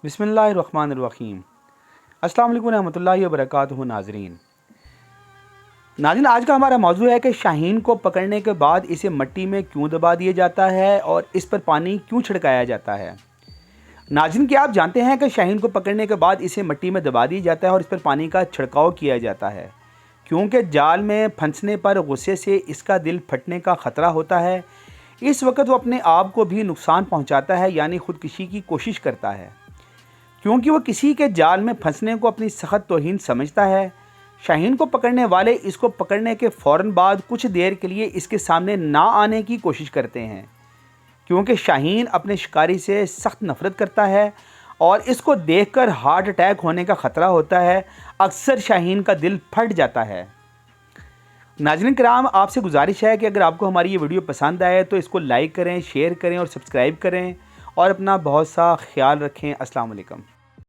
بسم اللہ الرحمن الرحیم۔ السلام علیکم ورحمۃ اللہ وبرکاتہ۔ ناظرین، آج کا ہمارا موضوع ہے کہ شاہین کو پکڑنے کے بعد اسے مٹی میں کیوں دبا دیا جاتا ہے اور اس پر پانی کیوں چھڑکایا جاتا ہے۔ ناظرین، کیا آپ جانتے ہیں کہ شاہین کو پکڑنے کے بعد اسے مٹی میں دبا دیا جاتا ہے اور اس پر پانی کا چھڑکاؤ کیا جاتا ہے کیونکہ جال میں پھنسنے پر غصے سے اس کا دل پھٹنے کا خطرہ ہوتا ہے۔ اس وقت وہ اپنے آپ کو بھی نقصان پہنچاتا ہے، یعنی خودکشی کی کوشش کرتا ہے، کیونکہ وہ کسی کے جال میں پھنسنے کو اپنی سخت توہین سمجھتا ہے۔ شاہین کو پکڑنے والے اس کو پکڑنے کے فوراً بعد کچھ دیر کے لیے اس کے سامنے نہ آنے کی کوشش کرتے ہیں، کیونکہ شاہین اپنے شکاری سے سخت نفرت کرتا ہے اور اس کو دیکھ کر ہارٹ اٹیک ہونے کا خطرہ ہوتا ہے۔ اکثر شاہین کا دل پھٹ جاتا ہے۔ ناظرین کرام، آپ سے گزارش ہے کہ اگر آپ کو ہماری یہ ویڈیو پسند آئے تو اس کو لائک کریں، شیئر کریں اور سبسکرائب کریں، اور اپنا بہت سا خیال رکھیں۔ السلام علیکم۔